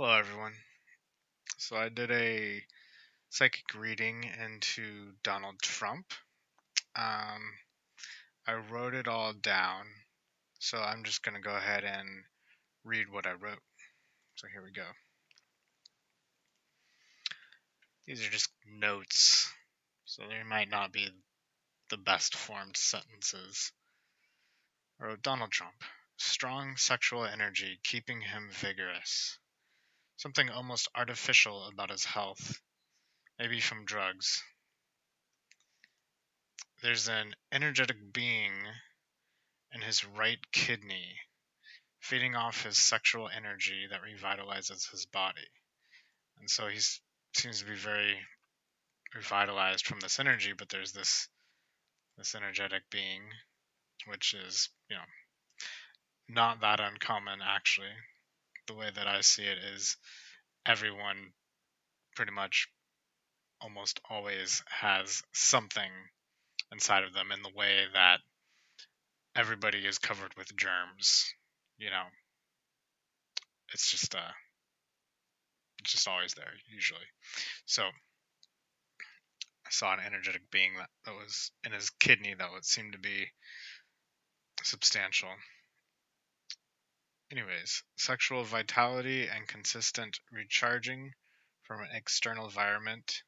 Hello, everyone. So I did a psychic reading into Donald Trump. Um, I wrote it all down, so I'm just going to go ahead and read what I wrote. So here we go. These are just notes, so they might not be the best formed sentences. I wrote Donald Trump. Strong sexual energy keeping him vigorous. Something almost artificial about his health, maybe from drugs. There's an energetic being in his right kidney, feeding off his sexual energy that revitalizes his body. And so he seems to be very revitalized from this energy, but there's this energetic being, which is, not that uncommon actually. The way that I see it is everyone pretty much almost always has something inside of them in the way that everybody is covered with germs. You know, it's just always there usually. So I saw an energetic being that was in his kidney that would seem to be substantial. Anyways, sexual vitality and consistent recharging from an external environment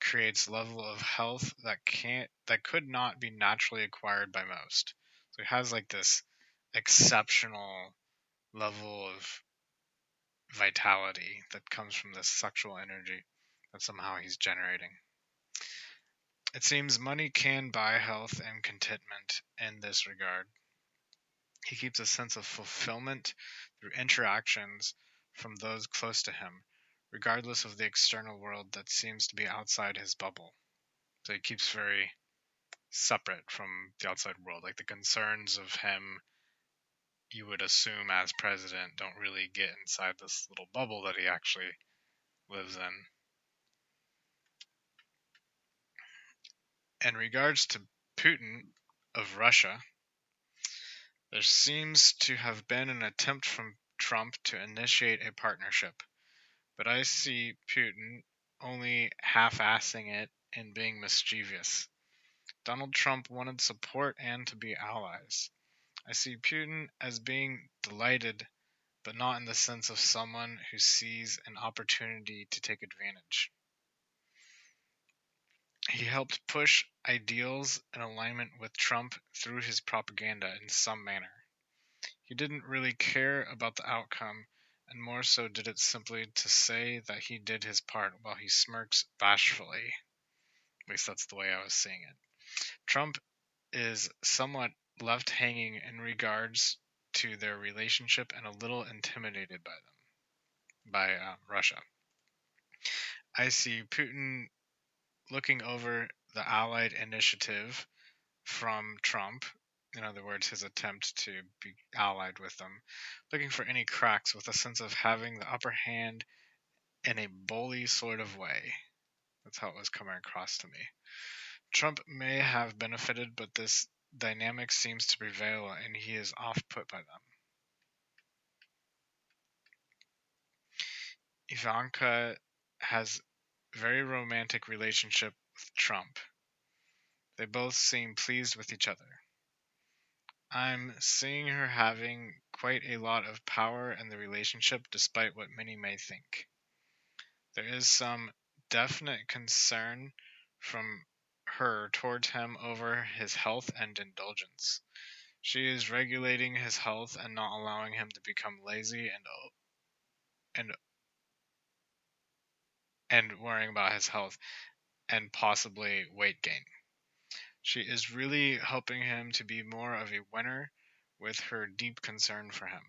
creates level of health that could not be naturally acquired by most. So he has like this exceptional level of vitality that comes from this sexual energy that somehow he's generating. It seems money can buy health and contentment in this regard. He keeps a sense of fulfillment through interactions from those close to him, regardless of the external world that seems to be outside his bubble. So he keeps very separate from the outside world. Like the concerns of him, you would assume as president, don't really get inside this little bubble that he actually lives in. In regards to Putin of Russia, there seems to have been an attempt from Trump to initiate a partnership, but I see Putin only half-assing it and being mischievous. Donald Trump wanted support and to be allies. I see Putin as being delighted, but not in the sense of someone who sees an opportunity to take advantage. He helped push ideals in alignment with Trump through his propaganda in some manner. He didn't really care about the outcome, and more so did it simply to say that he did his part while he smirks bashfully. At least that's the way I was seeing it. Trump is somewhat left hanging in regards to their relationship and a little intimidated by Russia. I see Putin looking over the Allied initiative from Trump, in other words, his attempt to be allied with them, looking for any cracks with a sense of having the upper hand in a bully sort of way. That's how it was coming across to me. Trump may have benefited, but this dynamic seems to prevail and he is off put by them. Ivanka has a very romantic relationship with Trump. They both seem pleased with each other. I'm seeing her having quite a lot of power in the relationship despite what many may think. There is some definite concern from her towards him over his health and indulgence. She is regulating his health and not allowing him to become lazy and worrying about his health and possibly weight gain. She is really helping him to be more of a winner with her deep concern for him.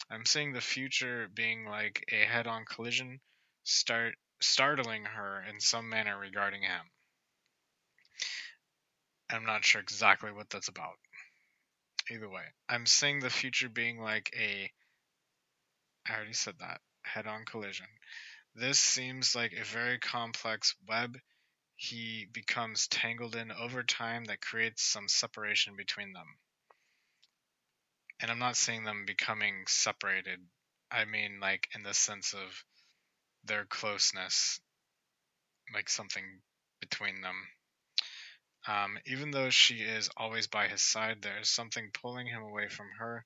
I'm seeing the future being like a head-on collision, startling her in some manner regarding him. I'm not sure exactly what that's about. Either way, I'm seeing the future being like I already said that, head-on collision. This seems like a very complex web he becomes tangled in over time that creates some separation between them. And I'm not seeing them becoming separated I mean, like, in the sense of their closeness, like something between them. Even though she is always by his side, there is something pulling him away from her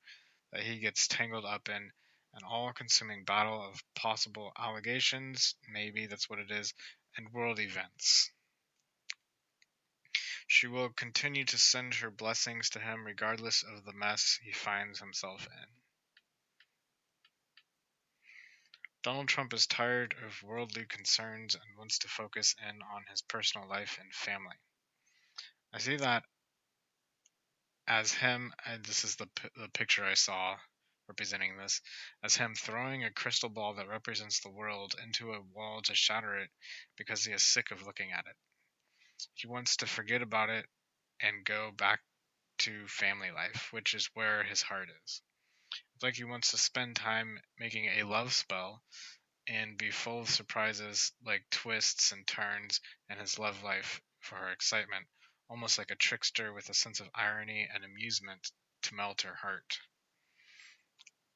that he gets tangled up in an all consuming battle of possible allegations, maybe that's what it is, and world events. She will continue to send her blessings to him regardless of the mess he finds himself in. Donald Trump is tired of worldly concerns and wants to focus in on his personal life and family. I see that as him, and this is the picture I saw representing this, as him throwing a crystal ball that represents the world into a wall to shatter it because he is sick of looking at it. He wants to forget about it and go back to family life, which is where his heart is. It's like he wants to spend time making a love spell and be full of surprises like twists and turns in his love life for her excitement, almost like a trickster with a sense of irony and amusement to melt her heart.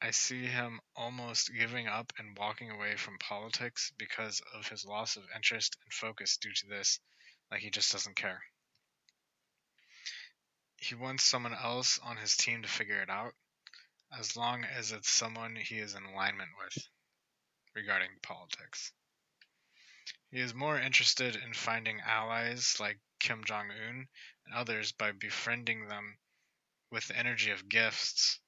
I see him almost giving up and walking away from politics because of his loss of interest and focus due to this, like he just doesn't care. He wants someone else on his team to figure it out, as long as it's someone he is in alignment with regarding politics. He is more interested in finding allies like Kim Jong-un and others by befriending them with the energy of gifts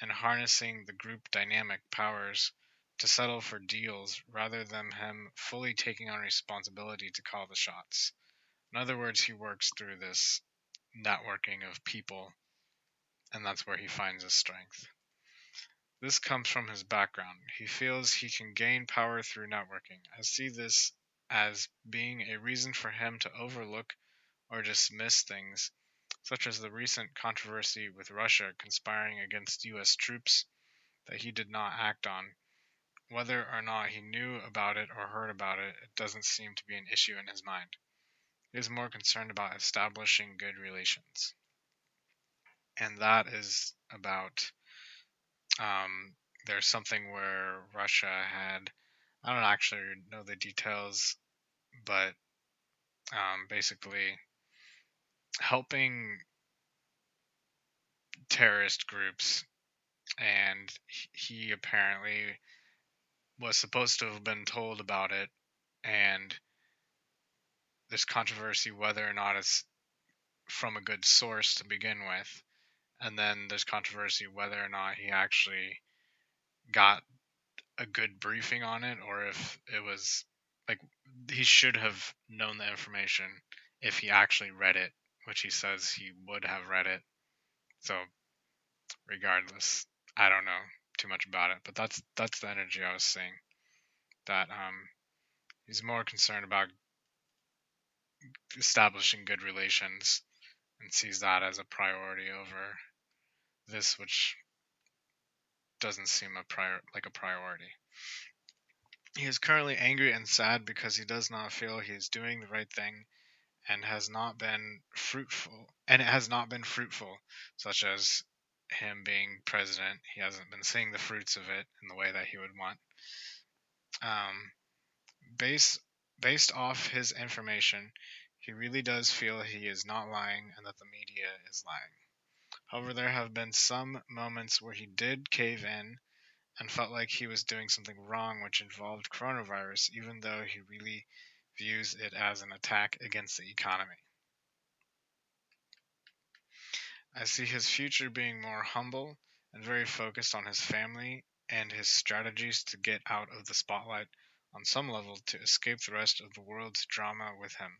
and harnessing the group dynamic powers to settle for deals rather than him fully taking on responsibility to call the shots. In other words, he works through this networking of people, and that's where he finds his strength. This comes from his background. He feels he can gain power through networking. I see this as being a reason for him to overlook or dismiss things, such as the recent controversy with Russia conspiring against U.S. troops that he did not act on. Whether or not he knew about it or heard about it, it doesn't seem to be an issue in his mind. He is more concerned about establishing good relations. And that is about there's something where Russia had, I don't actually know the details, but basically helping terrorist groups, and he apparently was supposed to have been told about it, and there's controversy whether or not it's from a good source to begin with, and then there's controversy whether or not he actually got a good briefing on it, or if it was like he should have known the information if he actually read it, which he says he would have read it. So regardless, I don't know too much about it, but that's the energy I was seeing. That he's more concerned about establishing good relations and sees that as a priority over this, which doesn't seem like a priority. He is currently angry and sad because he does not feel he is doing the right thing and has not been fruitful, such as him being president. He hasn't been seeing the fruits of it in the way that he would want. Um, based off his information, he really does feel he is not lying and that the media is lying. However, there have been some moments where he did cave in and felt like he was doing something wrong which involved coronavirus, even though he really views it as an attack against the economy. I see his future being more humble and very focused on his family and his strategies to get out of the spotlight on some level to escape the rest of the world's drama with him.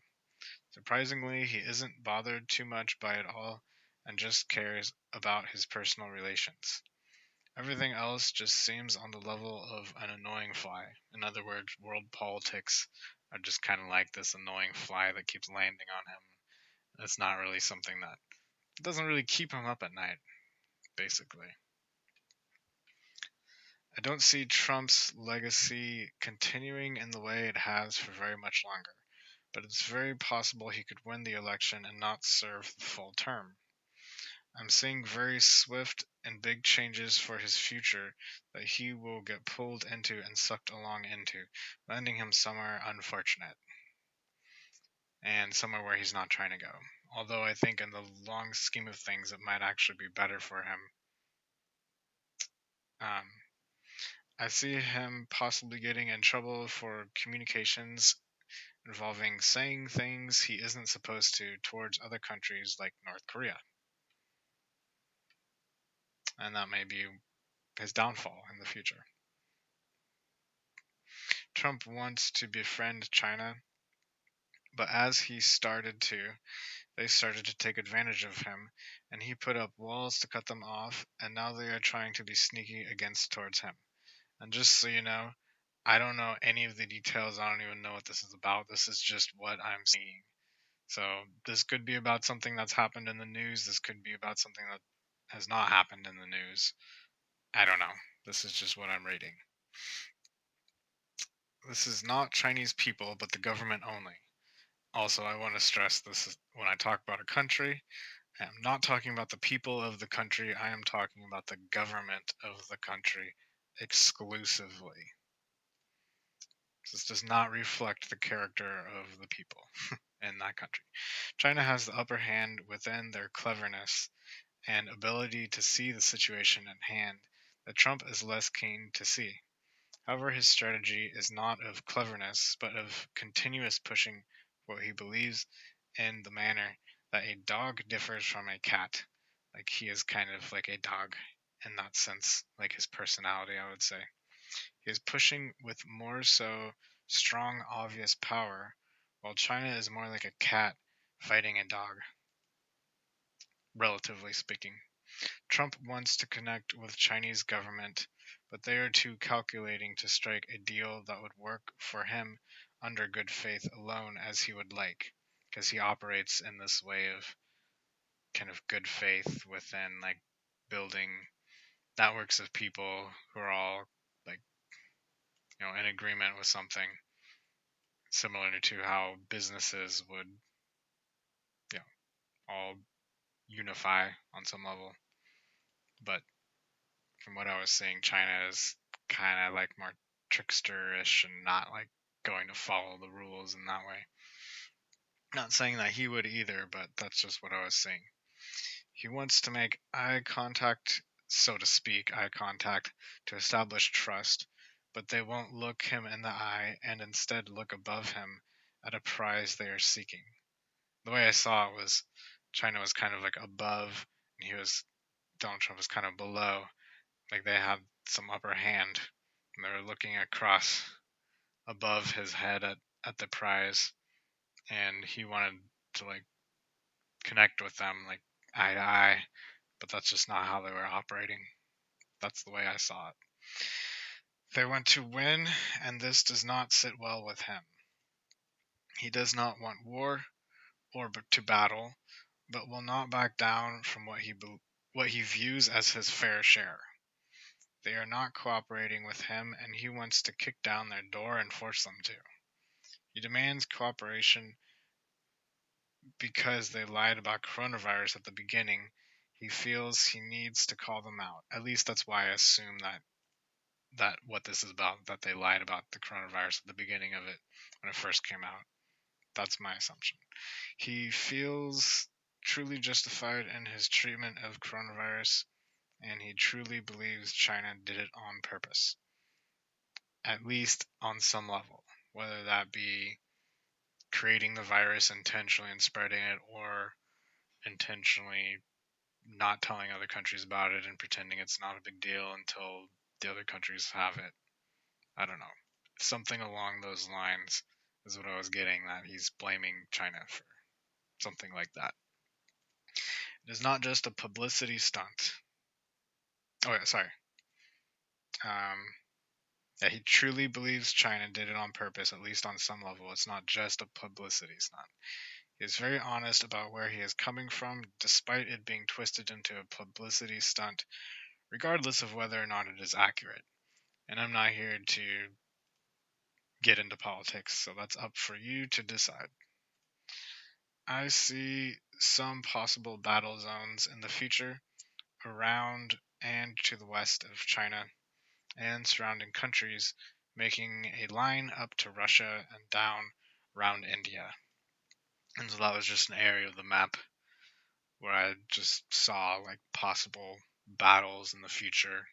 Surprisingly, he isn't bothered too much by it all and just cares about his personal relations. Everything else just seems on the level of an annoying fly. In other words, world politics are just kind of like this annoying fly that keeps landing on him. It's not really something that doesn't really keep him up at night, basically. I don't see Trump's legacy continuing in the way it has for very much longer, but it's very possible he could win the election and not serve the full term. I'm seeing very swift and big changes for his future that he will get pulled into and sucked along into, landing him somewhere unfortunate and somewhere where he's not trying to go. Although I think in the long scheme of things, it might actually be better for him. I see him possibly getting in trouble for communications involving saying things he isn't supposed to towards other countries like North Korea. And that may be his downfall in the future. Trump wants to befriend China, but as he started to, they started to take advantage of him, and he put up walls to cut them off, and now they are trying to be sneaky against towards him. And just so you know, I don't know any of the details. I don't even know what this is about. This is just what I'm seeing. So this could be about something that's happened in the news. This could be about something that has not happened in the news. I don't know. This is just what I'm reading. This is not Chinese people, but the government only. Also, I want to stress this is when I talk about a country, I am not talking about the people of the country. I am talking about the government of the country exclusively. This does not reflect the character of the people in that country. China has the upper hand within their cleverness and ability to see the situation at hand that Trump is less keen to see. However, his strategy is not of cleverness, but of continuous pushing what he believes in the manner that a dog differs from a cat. Like he is kind of like a dog in that sense, like his personality, I would say. He is pushing with more so strong, obvious power, while China is more like a cat fighting a dog, relatively speaking. Trump wants to connect with Chinese government, but they are too calculating to strike a deal that would work for him under good faith alone as he would like, because he operates in this way of kind of good faith within like building networks of people who are all like in agreement with something, similar to how businesses would all unify on some level. But from what I was seeing, China is kind of like more tricksterish and not like going to follow the rules in that way. Not saying that he would either, but that's just what I was seeing. He wants to make eye contact, so to speak, eye contact to establish trust, but they won't look him in the eye and instead look above him at a prize they are seeking. The way I saw it was China was kind of like above and Donald Trump was kind of below. Like they had some upper hand and they were looking across above his head at the prize, and he wanted to like connect with them like eye to eye, but that's just not how they were operating. That's the way I saw it. They want to win, and this does not sit well with him. He does not want war or to battle, but will not back down from what he views as his fair share. They are not cooperating with him, and he wants to kick down their door and force them to. He demands cooperation because they lied about coronavirus at the beginning. He feels he needs to call them out. At least that's why I assume that what this is about, that they lied about the coronavirus at the beginning of it when it first came out. That's my assumption. He feels truly justified in his treatment of coronavirus, and he truly believes China did it on purpose, at least on some level, whether that be creating the virus intentionally and spreading it, or intentionally not telling other countries about it and pretending it's not a big deal until the other countries have it. I don't know. Something along those lines is what I was getting, that he's blaming China for something like that. It is not just a publicity stunt. Oh, yeah, sorry. Yeah, he truly believes China did it on purpose, at least on some level. It's not just a publicity stunt. He is very honest about where he is coming from, despite it being twisted into a publicity stunt, regardless of whether or not it is accurate. And I'm not here to get into politics, so that's up for you to decide. I see some possible battle zones in the future around and to the west of China and surrounding countries, making a line up to Russia and down around India. And so that was just an area of the map where I just saw like possible battles in the future.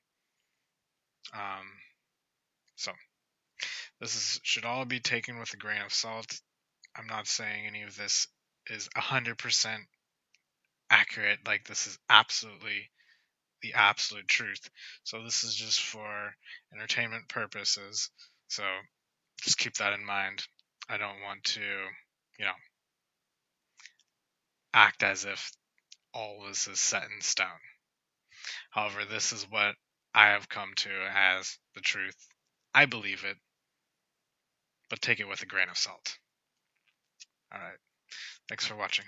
So this should all be taken with a grain of salt. I'm not saying any of this is 100% accurate. Like, this is absolutely the absolute truth. So this is just for entertainment purposes. So just keep that in mind. I don't want to, act as if all this is set in stone. However, this is what I have come to as the truth. I believe it, but take it with a grain of salt. All right. Thanks for watching.